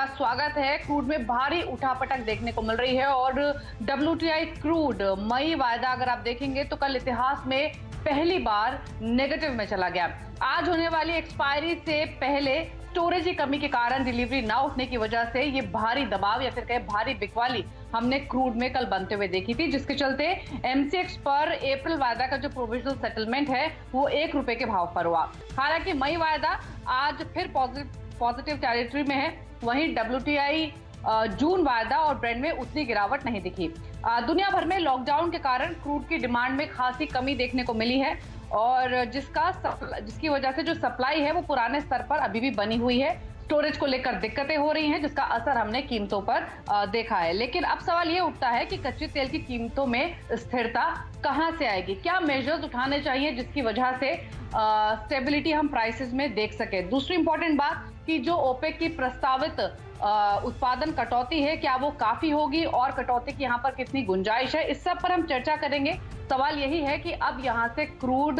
आपका स्वागत है। क्रूड में भारी उठापटक देखने को मिल रही है और WTI क्रूड मई वायदा अगर आप देखेंगे तो कल इतिहास में पहली बार नेगेटिव में चला गया। आज होने वाली एक्सपायरी से पहले स्टोरेज की कमी के कारण डिलीवरी ना उठने की वजह से ये भारी दबाव या फिर कहे भारी बिकवाली हमने क्रूड में कल बनते हुए देखी थी, जिसके चलते MCX पर अप्रैल वायदा का जो प्रोविजनल सेटलमेंट है वो ₹1 के भाव पर हुआ। हालांकि मई वायदा आज फिर पॉजिटिव टेरिटरी में है, वहीं WTI जून वायदा और ब्रेंट में उतनी गिरावट नहीं दिखी। दुनिया भर में लॉकडाउन के कारण क्रूड की डिमांड में खासी कमी देखने को मिली है और जिसकी वजह से जो सप्लाई है वो पुराने स्तर पर अभी भी बनी हुई है। स्टोरेज को लेकर दिक्कतें हो रही हैं, जिसका असर हमने कीमतों पर देखा है। लेकिन अब सवाल ये उठता है कि कच्चे तेल की कीमतों में स्थिरता कहां से आएगी, क्या मेजर्स उठाने चाहिए जिसकी वजह से स्टेबिलिटी हम प्राइसेस में देख सके। दूसरी इंपॉर्टेंट बात कि जो ओपेक की प्रस्तावित उत्पादन कटौती है, क्या वो काफी होगी और कटौती की यहाँ पर कितनी गुंजाइश है, इस सब पर हम चर्चा करेंगे। सवाल यही है कि अब यहाँ से क्रूड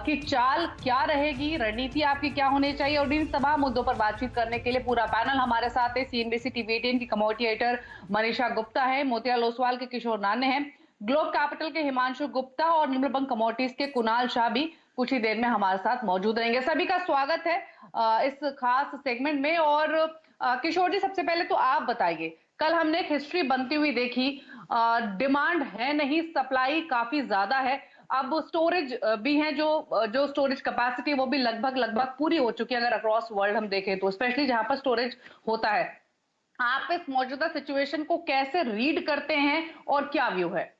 की चाल क्या रहेगी, रणनीति आपकी क्या होनी चाहिए, और इन तमाम मुद्दों पर बातचीत करने के लिए पूरा पैनल हमारे साथ है। CNBC TV18 की कमोडिटी एडिटर मनीषा गुप्ता है, मोतियाल ओसवाल के किशोर नाने हैं, ग्लोब कैपिटल के हिमांशु गुप्ता और निर्मल बंग कमोडिटीज के कुणाल शाह भी कुछ ही देर में हमारे साथ मौजूद रहेंगे। सभी का स्वागत है इस खास सेगमेंट में। और किशोर जी, सबसे पहले तो आप बताइए, कल हमने एक हिस्ट्री बनती हुई देखी, डिमांड है नहीं, सप्लाई काफी ज्यादा है। अब स्टोरेज भी है, जो स्टोरेज कैपेसिटी वो भी लगभग पूरी हो चुकी है अगर अक्रॉस वर्ल्ड हम देखें तो, स्पेशली जहां पर स्टोरेज होता है। आप इस मौजूदा सिचुएशन को कैसे रीड करते हैं और क्या व्यू है?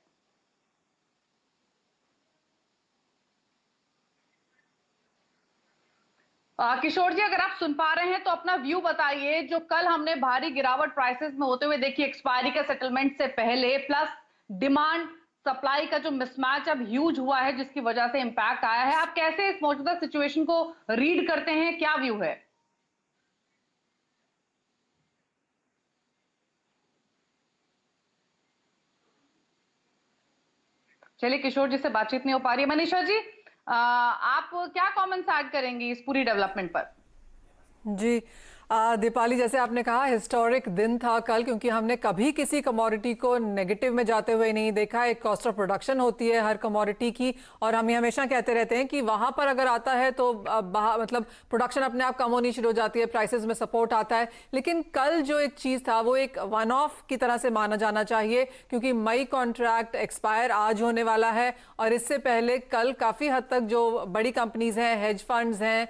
किशोर जी, अगर आप सुन पा रहे हैं तो अपना व्यू बताइए। जो कल हमने भारी गिरावट प्राइसेस में होते हुए देखी एक्सपायरी के सेटलमेंट से पहले, प्लस डिमांड सप्लाई का जो मिसमैच अब ह्यूज हुआ है जिसकी वजह से इंपैक्ट आया है, आप कैसे इस मौजूदा सिचुएशन को रीड करते हैं, क्या व्यू है? चलिए, किशोर जी से बातचीत नहीं हो पा रही है। मनीषा जी, आप क्या कमेंट्स ऐड करेंगी इस पूरी डेवलपमेंट पर? जी, दीपाली, जैसे आपने कहा हिस्टोरिक दिन था कल, क्योंकि हमने कभी किसी कमोडिटी को नेगेटिव में जाते हुए नहीं देखा। एक कॉस्ट ऑफ प्रोडक्शन होती है हर कमोडिटी की, और हम हमेशा कहते रहते हैं कि वहां पर अगर आता है तो मतलब प्रोडक्शन अपने आप कम होनी शुरू हो जाती है, प्राइसेस में सपोर्ट आता है। लेकिन कल जो एक चीज़ था वो एक वन ऑफ की तरह से माना जाना चाहिए, क्योंकि मई कॉन्ट्रैक्ट एक्सपायर आज होने वाला है और इससे पहले कल काफ़ी हद तक जो बड़ी कंपनीज हैं, हेज फंड्स हैं,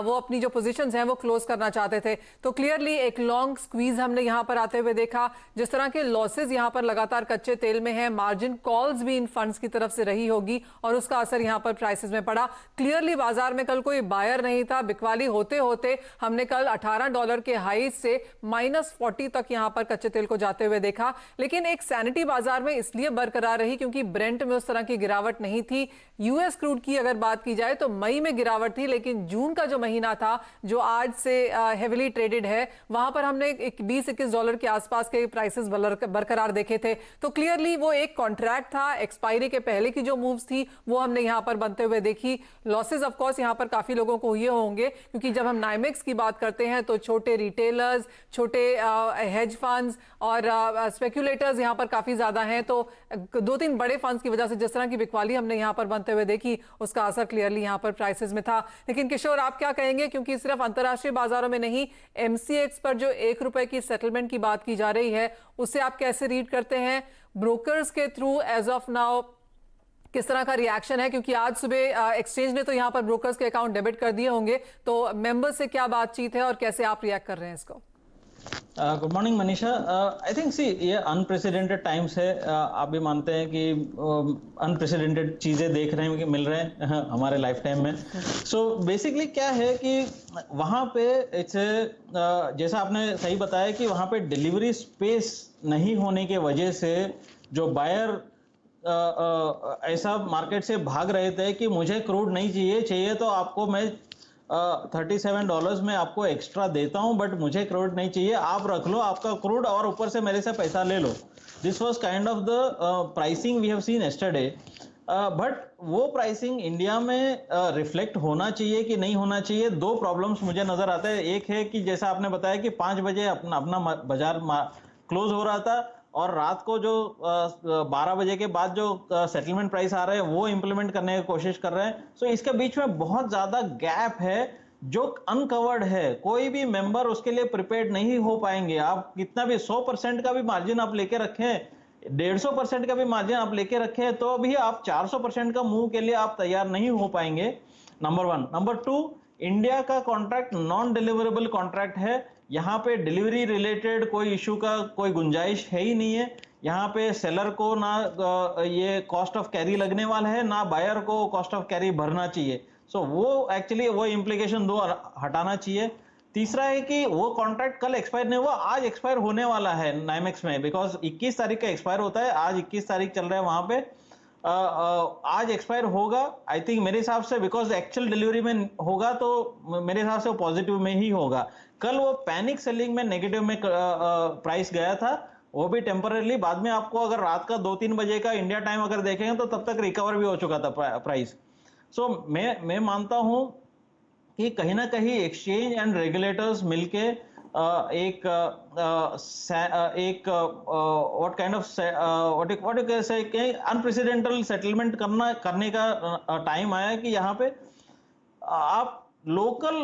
वो अपनी जो पोजीशंस हैं वो क्लोज करना चाहते थे। तो क्लियरली एक लॉन्ग स्क्वीज हमने यहां पर आते हुए देखा। जिस तरह के लॉसेस यहां पर लगातार कच्चे तेल में हैं, मार्जिन कॉल्स भी इन फंड्स की तरफ से रही होगी और उसका असर यहां पर प्राइसेस में पड़ा। क्लियरली बाजार में कल कोई बायर नहीं था। बिकवाली होते होते हमने कल $18 के हाई से -40 तक यहां पर कच्चे तेल को जाते हुए देखा। लेकिन एक सैनिटी बाजार में इसलिए बरकरार रही क्योंकि ब्रेंट में उस तरह की गिरावट नहीं थी। US क्रूड की अगर बात की जाए तो मई में गिरावट थी, लेकिन जून का जो महीना था जो आज से हेविली ट्रेडेड है, वहां पर हमने $20-21 के आसपास के प्राइसेस बरकरार देखे थे। तो क्लियरली वो एक कॉन्ट्रैक्ट था। एक्सपायरी के पहले की जो मूव्स थी वो हमने यहां पर बनते हुए देखी। लॉसेस ऑफ कोर्स यहां पर काफी लोगों को हुए होंगे, क्योंकि जब हम नाइमेक्स की बात करते हैं तो छोटे रिटेलर्स, छोटे हेज फंड्स और स्पेक्यूलेटर्स यहां पर काफी ज्यादा हैं। तो 2-3 बड़े फंड्स की वजह से जिस तरह की बिकवाली हमने यहां पर बनते हुए देखी, उसका असर क्लियरली यहां पर प्राइसेस में था। लेकिन किशोर, आप क्या कहेंगे, क्योंकि सिर्फ अंतरराष्ट्रीय बाजारों में नहीं, MCX पर जो ₹1 की सेटलमेंट की बात की जा रही है उसे आप कैसे रीड करते हैं? ब्रोकर्स के थ्रू एज ऑफ नाउ किस तरह का रिएक्शन है? क्योंकि आज सुबह एक्सचेंज ने तो यहां पर ब्रोकर्स के अकाउंट डेबिट कर दिए होंगे, तो मेंबर्स से क्या बातचीत है और कैसे आप रिएक्ट कर रहे हैं इसको? Good morning Manisha. I think see ये अनप्रेसिडेंटेड टाइम्स है। आप भी मानते हैं कि अनप्रेसिडेंटेड चीज़ें देख रहे हैं, मिल रहे हैं हमारे लाइफ टाइम में। सो बेसिकली क्या है कि वहाँ पे जैसा आपने सही बताया कि वहाँ पे डिलीवरी स्पेस नहीं होने के वजह से जो बायर ऐसा मार्केट से भाग रहे थे कि मुझे क्रूड नहीं चाहिए तो आपको मैं $37 में आपको एक्स्ट्रा देता हूं, बट मुझे क्रूड नहीं चाहिए, आप रख लो आपका क्रूड और ऊपर से मेरे से पैसा ले लो। This was kind of the pricing we have seen yesterday. But वो प्राइसिंग इंडिया में रिफ्लेक्ट होना चाहिए कि नहीं होना चाहिए, दो प्रॉब्लम्स मुझे नजर आते हैं। एक है कि जैसा आपने बताया कि 5 बजे अपना बाजार क्लोज हो रहा था और रात को जो 12 बजे के बाद जो सेटलमेंट प्राइस आ रहे हैं वो इंप्लीमेंट करने की कोशिश कर रहे हैं। सो इसके बीच में बहुत ज्यादा गैप है जो अनकवर्ड है, कोई भी मेंबर उसके लिए प्रिपेयर्ड नहीं हो पाएंगे। आप कितना भी 100% का भी मार्जिन आप लेके रखें, 150% का भी मार्जिन आप लेके रखें, तो भी आप 400% का मूव के लिए आप तैयार नहीं हो पाएंगे, नंबर 1। नंबर 2, इंडिया का कॉन्ट्रैक्ट नॉन डिलीवरेबल कॉन्ट्रैक्ट है। यहाँ पे डिलीवरी रिलेटेड कोई इशू का कोई गुंजाइश है ही नहीं है। यहाँ पे सेलर को ना ये कॉस्ट ऑफ कैरी लगने वाला है, ना बायर को कॉस्ट ऑफ कैरी भरना चाहिए। सो वो एक्चुअली वो इम्प्लीकेशन दो हटाना चाहिए। तीसरा है कि वो कॉन्ट्रैक्ट कल एक्सपायर नहीं हुआ, आज एक्सपायर होने वाला है नाइमेक्स में, बिकॉज 21 तारीख का एक्सपायर होता है, आज 21 तारीख चल रहा है वहां पे। आज एक्सपायर होगा आई थिंक मेरे हिसाब से, बिकॉज एक्चुअल डिलीवरी में होगा तो मेरे हिसाब से वो पॉजिटिव में ही होगा। कल वो पैनिक सेलिंग में नेगेटिव में प्राइस गया था, वो भी टेम्पररी। बाद में आपको अगर रात का 2-3 बजे का इंडिया टाइम अगर देखेंगे तो तब तक रिकवर भी हो चुका था प्राइस। सो मैं मानता हूं कि कहीं ना कहीं एक्सचेंज एंड रेगुलेटर्स मिलके एक what kind of what you can say unprecedented settlement करने का टाइम आया कि यहाँ पे आप लोकल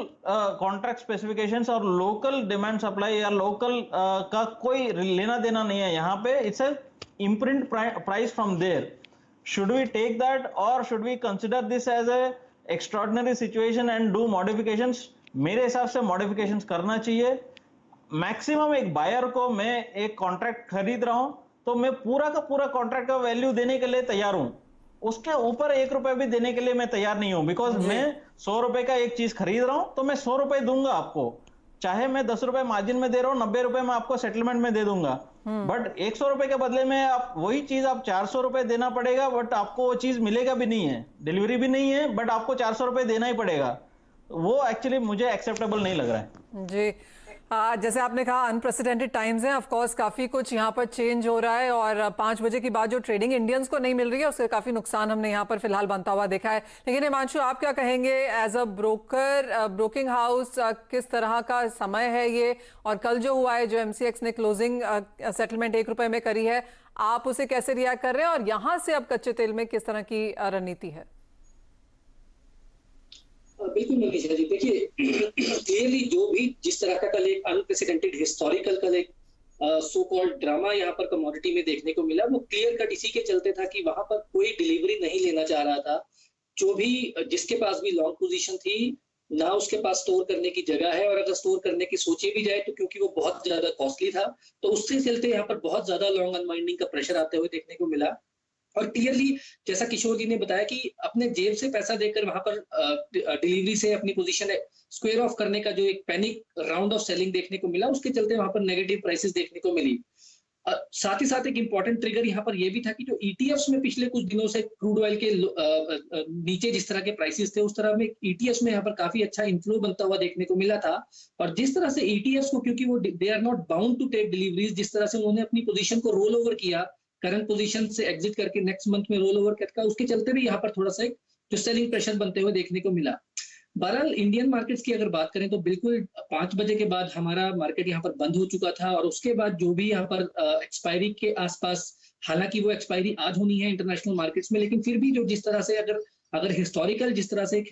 कॉन्ट्रैक्ट स्पेसिफिकेशंस और लोकल डिमांड सप्लाई या लोकल का कोई लेना देना नहीं है। यहाँ पे it's a imprint price from there. Should we take that or should we consider this as a extraordinary situation and do modifications? मेरे हिसाब से modifications करना चाहिए। मैक्सिमम एक बायर को मैं एक कॉन्ट्रैक्ट खरीद रहा हूं तो मैं पूरा का पूरा कॉन्ट्रैक्ट का वैल्यू देने के लिए तैयार हूं, उसके ऊपर 1 रुपए भी देने के लिए मैं तैयार नहीं हूं। बिकॉज मैं 100 रुपए का एक चीज खरीद रहा हूं तो मैं 100 रुपए दूंगा आपको, चाहे मैं 10 रुपए मार्जिन में दे रहा हूं, 90 रुपए मैं आपको सेटलमेंट में दे दूंगा। बट 100 रुपए के बदले में आप वही चीज आप 400 रुपए देना पड़ेगा, बट आपको वो चीज मिलेगा भी नहीं है, डिलीवरी भी नहीं है, बट आपको 400 रुपए देना ही पड़ेगा। वो एक्चुअली मुझे एक्सेप्टेबल नहीं लग रहा है जी। जैसे आपने कहा अनप्रेसिडेंटेड टाइम्स हैं, ऑफ कोर्स काफ़ी कुछ यहाँ पर चेंज हो रहा है और 5 बजे के बाद जो ट्रेडिंग इंडियंस को नहीं मिल रही है उससे काफ़ी नुकसान हमने यहाँ पर फिलहाल बनता हुआ देखा है। लेकिन हिमांशु, आप क्या कहेंगे as a broker, broking house, किस तरह का समय है ये, और कल जो हुआ है जो MCX ने क्लोजिंग सेटलमेंट 1 रुपए में करी है, आप उसे कैसे रिएक्ट कर रहे हैं और यहाँ से अब कच्चे तेल में किस तरह की रणनीति है? बिल्कुल मनीषा जी, देखिए क्लियरली जो भी जिस तरह का कल एक अनप्रेसिडेंटेड हिस्टोरिकल कल एक सो कॉल्ड ड्रामा यहाँ पर कमोडिटी में देखने को मिला, वो क्लियर कट इसी के चलते था कि वहां पर कोई डिलीवरी नहीं लेना चाह रहा था। जो भी जिसके पास भी लॉन्ग पोजीशन थी ना उसके पास स्टोर करने की जगह है, और अगर स्टोर करने की सोचे भी जाए तो क्योंकि वो बहुत ज्यादा कॉस्टली था तो उससे चलते यहाँ पर बहुत ज्यादा लॉन्ग अनवाइंडिंग का प्रेशर आते हुए देखने को मिला। और क्लियरली जैसा किशोर जी ने बताया कि अपने जेब से पैसा देकर वहां पर डिलीवरी से अपनी पोजीशन स्क्वायर ऑफ करने का जो एक पैनिक राउंड ऑफ सेलिंग देखने को मिला, उसके चलते वहां पर नेगेटिव प्राइसेस देखने को मिली। साथ ही साथ एक इंपॉर्टेंट ट्रिगर यहाँ पर यह भी था कि जो ETFs में पिछले कुछ दिनों से क्रूड ऑयल के नीचे जिस तरह के प्राइसेस थे उस तरह में ETFs में यहाँ पर काफी अच्छा इन्फ्लो बनता हुआ देखने को मिला था। और जिस तरह से ETFs को, क्योंकि वो they are not bound to take deliveries, जिस तरह से उन्होंने अपनी पोजीशन को रोल ओवर किया, करंट पोजीशन से एग्जिट करके नेक्स्ट मंथ में रोल ओवर करता, उसके चलते भी यहाँ पर थोड़ा सा एक जो सेलिंग प्रेशर बनते हुए देखने को मिला। बहरहाल इंडियन मार्केट्स की अगर बात करें तो बिल्कुल 5 बजे के बाद हमारा मार्केट यहाँ पर बंद हो चुका था, और उसके बाद जो भी यहाँ पर एक्सपायरी के आसपास, हालांकि वो एक्सपायरी आज होनी है इंटरनेशनल मार्केट्स में, लेकिन फिर भी जो जिस तरह से अगर हिस्टोरिकल जिस तरह से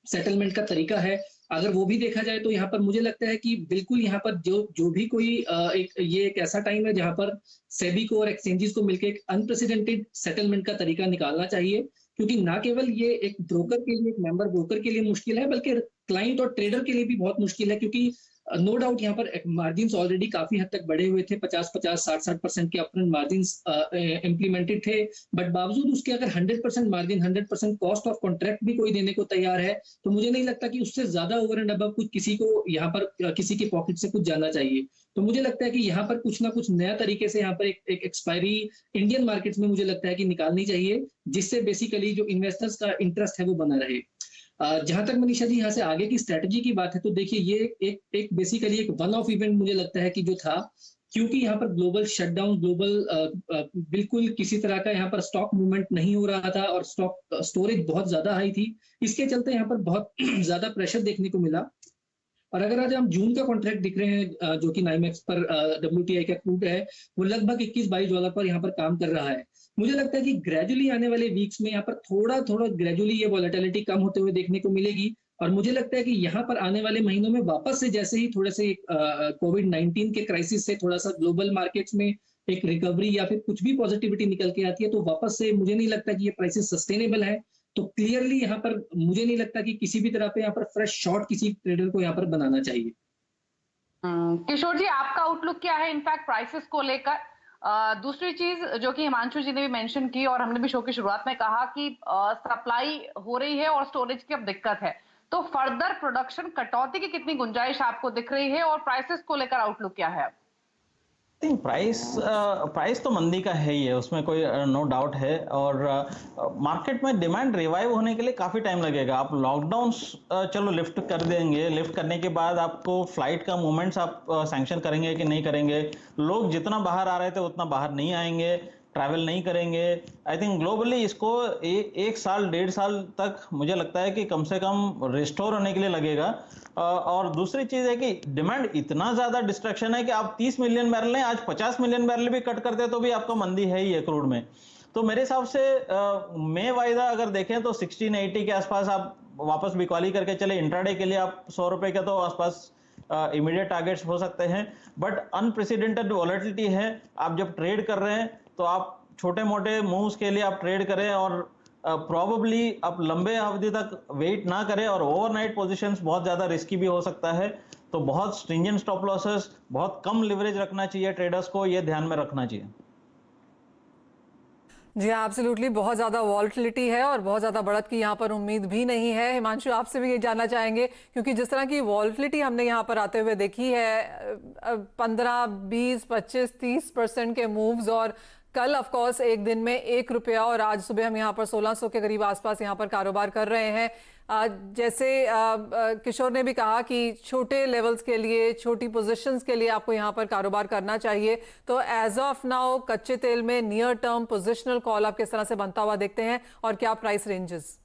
सेटलमेंट का तरीका है अगर वो भी देखा जाए तो यहाँ पर मुझे लगता है कि बिल्कुल यहाँ पर जो भी कोई ये एक ऐसा टाइम है जहाँ पर सेबी को और एक्सचेंजेस को मिलकर एक अनप्रेसिडेंटेड सेटलमेंट का तरीका निकालना चाहिए, क्योंकि ना केवल ये एक ब्रोकर के लिए, एक मेंबर ब्रोकर के लिए मुश्किल है, बल्कि क्लाइंट और ट्रेडर के लिए भी बहुत मुश्किल है, क्योंकि नो डाउट यहाँ पर मार्जिन्स ऑलरेडी काफी हद तक बढ़े हुए थे, 50-50, 60-60% के अपफ्रंट मार्जिन्स इंप्लीमेंटेड थे, बट बावजूद उसके अगर 100% मार्जिन, 100% कॉस्ट ऑफ कॉन्ट्रैक्ट भी कोई देने को तैयार है तो मुझे नहीं लगता कि उससे ज्यादा ओवर एंड अबव कुछ किसी को यहाँ पर किसी के पॉकेट से कुछ जाना चाहिए। तो मुझे लगता है कि यहाँ पर कुछ ना कुछ नया तरीके से यहाँ पर एक एक्सपायरी इंडियन मार्केट्स में मुझे लगता है कि निकालनी चाहिए, जिससे बेसिकली जो इन्वेस्टर्स का इंटरेस्ट है वो बना रहे। जहां तक मनीषा जी यहाँ से आगे की स्ट्रेटजी की बात है तो देखिए ये एक बेसिकली एक वन ऑफ इवेंट मुझे लगता है कि जो था क्योंकि यहाँ पर ग्लोबल शटडाउन, बिल्कुल किसी तरह का यहाँ पर स्टॉक मूवमेंट नहीं हो रहा था और स्टॉक स्टोरेज बहुत ज्यादा हाई थी। इसके चलते यहाँ पर बहुत ज्यादा प्रेशर देखने को मिला। और अगर आज हम जून का कॉन्ट्रैक्ट दिख रहे हैं जो कि नाइमेक्स पर WTI का क्रूड है, वो लगभग $21-22 पर यहाँ पर काम कर रहा है। मुझे लगता है कि ग्रेजुअली आने वाले वीक्स में यहाँ पर थोड़ा थोड़ा ग्रेजुअली ये वॉलेटिलिटी कम होते हुए देखने को मिलेगी। और मुझे लगता है कि यहाँ पर आने वाले महीनों में वापस से जैसे ही थोड़े से कोविड-19 के क्राइसिस से थोड़ा सा ग्लोबल मार्केट्स में एक रिकवरी या फिर कुछ भी पॉजिटिविटी निकल के आती है, तो वापस से मुझे नहीं लगता कि ये प्राइसेस सस्टेनेबल है। तो क्लियरली यहाँ पर मुझे नहीं लगता कि किसी भी तरह पे यहाँ पर फ्रेश शॉर्ट किसी ट्रेडर को यहाँ पर बनाना चाहिए। किशोर जी, आपका आउटलुक क्या है इनफैक्ट प्राइसेस को लेकर? दूसरी चीज जो कि हिमांशु जी ने भी मेंशन की और हमने भी शो की शुरुआत में कहा कि सप्लाई हो रही है और स्टोरेज की अब दिक्कत है, तो फर्दर प्रोडक्शन कटौती की कितनी गुंजाइश आपको दिख रही है और प्राइसेस को लेकर आउटलुक क्या है? थिंक प्राइस तो मंदी का है ही है, उसमें कोई नो डाउट है। और मार्केट में डिमांड रिवाइव होने के लिए काफ़ी टाइम लगेगा। आप लॉकडाउन चलो लिफ्ट कर देंगे, लिफ्ट करने के बाद आपको फ्लाइट का मूवमेंट्स आप सैंक्शन करेंगे कि नहीं करेंगे? लोग जितना बाहर आ रहे थे उतना बाहर नहीं आएंगे, ट्रैवल नहीं करेंगे। आई थिंक ग्लोबली इसको एक साल 1.5 साल तक मुझे लगता है कि कम से कम रिस्टोर होने के लिए लगेगा। और दूसरी चीज है कि डिमांड इतना ज्यादा डिस्ट्रक्शन है कि आप 30 मिलियन बैरल हैं, आज 50 मिलियन बैरल भी कट करते तो भी आपको मंदी है ही है क्रूड में। तो मेरे हिसाब से मई वायदा अगर देखें तो 1680 के आसपास आप वापस बिकवाली करके चले। इंट्राडे के लिए आप 100 रुपए के तो आसपास इमीडिएट टारगेट्स हो सकते हैं, बट अनप्रेसिडेंटेड वॉलेटिलिटी है। आप जब ट्रेड कर रहे हैं तो आप छोटे मोटे मूव्स के लिए आप ट्रेड करें और प्रोबेबली आप लंबे अवधि तक वेट ना करें। और ओवरनाइट पोजीशंस बहुत ज्यादा रिस्की भी हो सकता है, तो बहुत स्ट्रिंजेंट स्टॉप लॉसेस, बहुत कम लिवरेज रखना चाहिए ट्रेडर्स को, ये ध्यान में रखना चाहिए। जी हाँ, एब्सोल्युटली बहुत ज़्यादा वॉलेटिलिटी है और बहुत ज़्यादा बढ़त की यहाँ पर उम्मीद भी नहीं है। हिमांशु, आपसे भी ये जानना चाहेंगे, क्योंकि जिस तरह की वॉलेटिलिटी हमने यहाँ पर आते हुए देखी है, 15, 20, 25, 30% के मूव्स, और कल ऑफ कोर्स एक दिन में ₹1 और आज सुबह हम यहाँ पर 1600 के करीब आसपास यहाँ पर कारोबार कर रहे हैं। जैसे किशोर ने भी कहा कि छोटे लेवल्स के लिए, छोटी पोजीशंस के लिए आपको यहाँ पर कारोबार करना चाहिए। तो एज ऑफ नाउ कच्चे तेल में नियर टर्म पोजिशनल कॉल आप किस तरह से बनता हुआ देखते हैं और क्या प्राइस रेंजेस?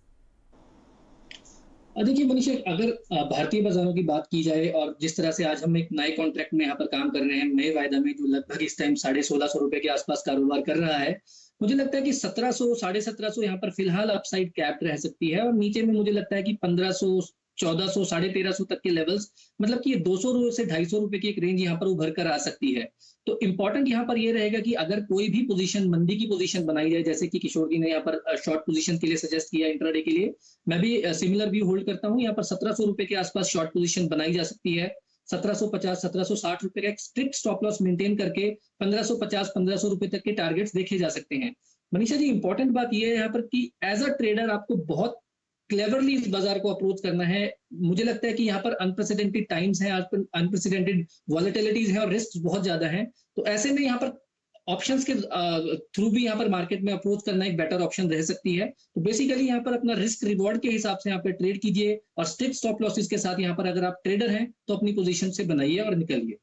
देखिए मनीषा, अगर भारतीय बाजारों की बात की जाए और जिस तरह से आज हम एक नए कॉन्ट्रैक्ट में यहाँ पर काम कर रहे हैं, नए वायदा में, जो लगभग इस टाइम 1650 रुपए के आसपास कारोबार कर रहा है, मुझे लगता है कि 1700, 1750 यहाँ पर फिलहाल अपसाइड कैप रह सकती है। और नीचे में मुझे लगता है कि 1500, 1400, 1350 तक के लेवल्स, मतलब कि ये 200 से 250 रुपए की एक रेंज यहाँ पर उभर कर आ सकती है। तो इंपॉर्टेंट यहाँ पर ये रहेगा कि अगर कोई भी पोजीशन, मंदी की पोजीशन बनाई जाए, जैसे कि किशोर जी ने यहाँ पर शॉर्ट पोजीशन के लिए सजेस्ट किया इंट्राडे के लिए, मैं भी सिमिलर व्यू होल्ड करता हूँ। यहाँ पर 1700 रुपए के आसपास शॉर्ट पोजीशन बनाई जा सकती है। 1750, 1760 रुपए का एक स्ट्रिक्ट स्टॉप लॉस मेंटेन करके 1550, 1500 रुपए तक के टारगेट्स देखे जा सकते हैं। मनीषा जी, इंपॉर्टेंट बात यह है यहाँ पर कि एज अ ट्रेडर आपको बहुत क्लेवरली इस बाजार को अप्रोच करना है। मुझे लगता है कि यहाँ पर अनप्रेसिडेंटेड टाइम्स हैं, अनप्रेसिडेंटेड वॉलेटिलिटीज हैं और रिस्क बहुत ज्यादा हैं। तो ऐसे में यहाँ पर ऑप्शंस के थ्रू भी यहाँ पर मार्केट में अप्रोच करना एक बेटर ऑप्शन रह सकती है। तो बेसिकली यहाँ पर अपना रिस्क रिवॉर्ड के हिसाब से यहाँ पर ट्रेड कीजिए और स्ट्रिक्ट स्टॉप लॉसेस के साथ यहाँ पर अगर आप ट्रेडर हैं तो अपनी पोजीशन से बनाइए और निकलिए।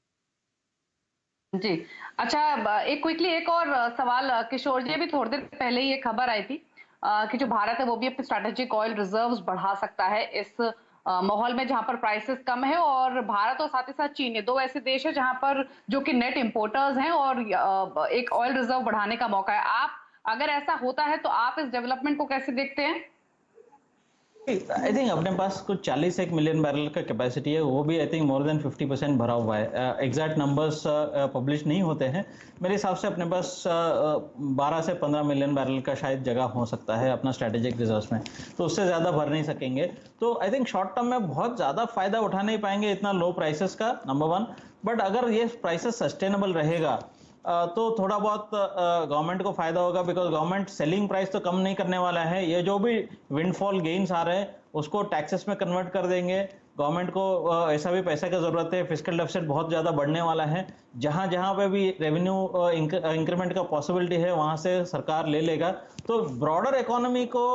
जी, अच्छा, एक और सवाल किशोर जी, भी थोड़ी देर पहले ही ये खबर आई थी कि जो भारत है वो भी अपने स्ट्रेटेजिक ऑयल रिजर्व्स बढ़ा सकता है इस माहौल में जहां पर प्राइसेस कम है। और भारत और साथ ही साथ चीन, ये दो ऐसे देश है जहां पर जो कि नेट इंपोर्टर्स हैं और एक ऑयल रिजर्व बढ़ाने का मौका है। आप, अगर ऐसा होता है तो आप इस डेवलपमेंट को कैसे देखते हैं? आई थिंक अपने पास कुछ 41 मिलियन बैरल का कैपेसिटी है, वो भी आई थिंक मोर देन 50% भरा हुआ है। एग्जैक्ट नंबर्स पब्लिश नहीं होते हैं। मेरे हिसाब से अपने पास 12 से 15 मिलियन बैरल का शायद जगह हो सकता है अपना स्ट्रेटेजिक रिजर्व्स में, तो उससे ज़्यादा भर नहीं सकेंगे। तो आई थिंक शॉर्ट टर्म में बहुत ज़्यादा फायदा उठा नहीं पाएंगे इतना लो प्राइसेस का, नंबर 1। बट अगर ये प्राइसेस सस्टेनेबल रहेगा तो थोड़ा बहुत गवर्नमेंट को फायदा होगा, बिकॉज गवर्नमेंट सेलिंग प्राइस तो कम नहीं करने वाला है। ये जो भी विंडफॉल गेन्स आ रहे हैं उसको टैक्सेस में कन्वर्ट कर देंगे। गवर्नमेंट को ऐसा भी पैसा की जरूरत है, फिस्कल डेफिसिट बहुत ज्यादा बढ़ने वाला है। जहां जहां पे भी रेवेन्यू इंक्रीमेंट का पॉसिबिलिटी है वहां से सरकार ले लेगा। तो ब्रॉडर इकोनॉमी को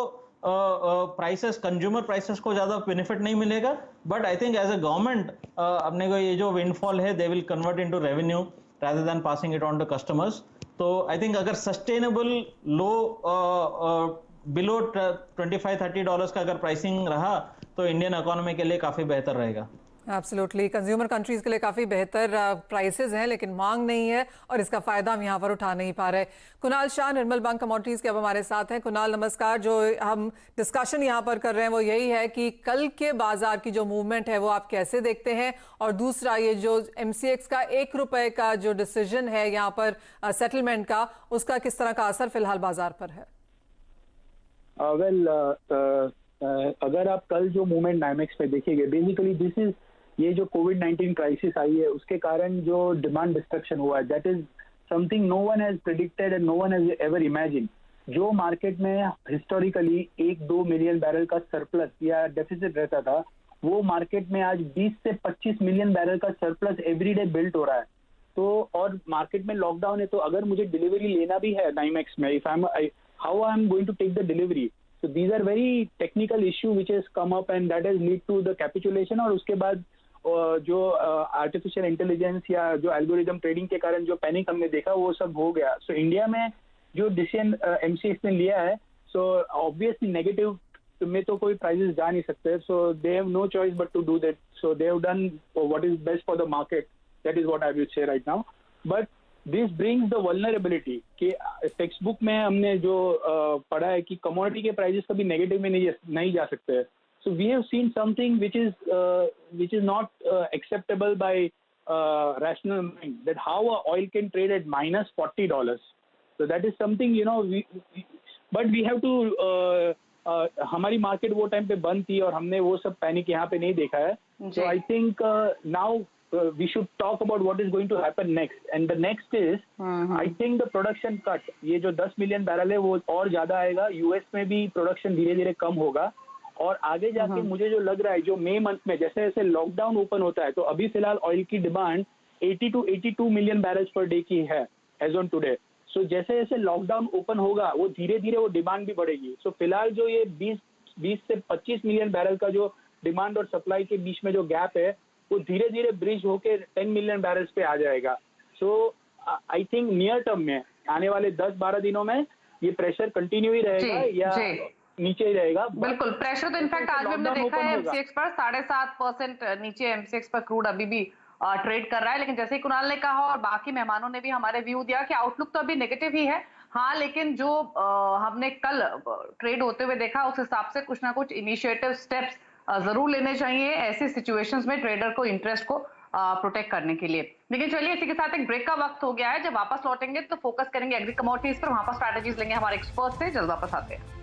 प्राइसेस, कंज्यूमर प्राइसेस को ज्यादा बेनिफिट नहीं मिलेगा। But I think as a government अपने को ये जो विंडफॉल है they will convert into revenue. rather than passing it on to customers. तो आई थिंक अगर सस्टेनेबल लो बिलो $25-30 का अगर प्राइसिंग रहा तो इंडियन इकोनॉमी के लिए काफी बेहतर रहेगा। एब्सोल्युटली, कंज्यूमर कंट्रीज के लिए काफ़ी बेहतर प्राइसेस हैं, लेकिन मांग नहीं है और इसका फ़ायदा हम यहाँ पर उठा नहीं पा रहे। कुणाल शाह, निर्मल बंग कमोडिटीज़ के अब हमारे साथ हैं। कुणाल नमस्कार। जो हम डिस्कशन यहाँ पर कर रहे हैं वो यही है कि कल के बाजार की जो मूवमेंट है वो आप कैसे देखते हैं, और दूसरा ये जो MCX का ₹1 का जो डिसीजन है यहाँ पर सेटलमेंट का, उसका किस तरह का असर फिलहाल बाजार पर है? अगर आप कल जो मूवमेंट नाइमेक्स पे देखेंगे, बेसिकली दिस इज ये जो कोविड-19 क्राइसिस आई है उसके कारण जो डिमांड डिस्ट्रक्शन हुआ है, that is something no one has predicted and no one has ever imagine. जो मार्केट में हिस्टोरिकली 1-2 मिलियन बैरल का सरप्लस या डेफिसिट रहता था, वो मार्केट में आज 20 से 25 मिलियन बैरल का सरप्लस एवरीडे बिल्ट हो रहा है। तो और मार्केट में लॉकडाउन है, तो अगर मुझे डिलीवरी लेना भी है नाइमेक्स में, how I am going to take the delivery? So these are very technical issue which has come up and that has lead to the capitulation, और उसके बाद जो आर्टिफिशियल इंटेलिजेंस या जो एल्गोरिदम ट्रेडिंग के कारण जो पैनिक हमने देखा वो सब हो गया। सो इंडिया में जो डिसीजन MCX ने लिया है, सो ऑब्वियसली नेगेटिव में तो कोई प्राइसेस जा नहीं सकते, so they have no choice but to do that. So they have done what is best for the market, that is what I will say right now. But this brings the vulnerability कि text book में हमने जो पढ़ा है कि commodity के prices कभी negative में नहीं जा सकते। So we have seen something which is not acceptable by rational mind, that how a oil can trade at -$40। So that is something, you know, but we have to हमारी market वो time पे बंद थी और हमने वो सब panic यहाँ पे नहीं देखा है। So I think now we should talk about what is going to happen next, and the next is I think the production cut, ये जो 10 मिलियन बैरल है वो और ज्यादा आएगा। यूएस में भी प्रोडक्शन धीरे धीरे कम होगा, और आगे जाके मुझे जो लग रहा है, जो मई मंथ में जैसे जैसे लॉकडाउन ओपन होता है, तो अभी फिलहाल ऑयल की demand 80 to 82 million barrels per day की है एज ऑन टुडे। सो जैसे जैसे लॉकडाउन ओपन होगा वो धीरे धीरे वो डिमांड भी बढ़ेगी। सो फिलहाल जो ये 20 से 25 मिलियन बैरल का जो डिमांड और सप्लाई के बीच में जो गैप है वो धीरे धीरे ब्रिज होके 10 मिलियन बैरल्स पे आ जाएगा। सो आई थिंक नियर टर्म में आने वाले 10-12 दिनों में ये प्रेशर कंटिन्यू ही रहेगा या नीचे ही रहेगा। बिल्कुल, प्रेशर तो इनफैक्ट आज भी हमने देखा है MCX पर 7.5% नीचे MCX पर क्रूड अभी भी ट्रेड कर रहा है। लेकिन जैसे ही कुणाल ने कहा और बाकी मेहमानों ने भी हमारे व्यू दिया कि आउटलुक तो अभी नेगेटिव ही है, हाँ, लेकिन जो हमने कल ट्रेड होते हुए देखा उस हिसाब से कुछ ना कुछ इनिशिएटिव स्टेप्स जरूर लेने चाहिए ऐसे सिचुएशंस में ट्रेडर को इंटरेस्ट को प्रोटेक्ट करने के लिए। लेकिन चलिए, इसी के साथ एक ब्रेक का वक्त हो गया है। जब वापस लौटेंगे तो फोकस करेंगे एग्री कमोडिटीज पर, वहां पर स्ट्रैटेजीज लेंगे हमारे एक्सपर्ट से। जल्द वापस आते हैं।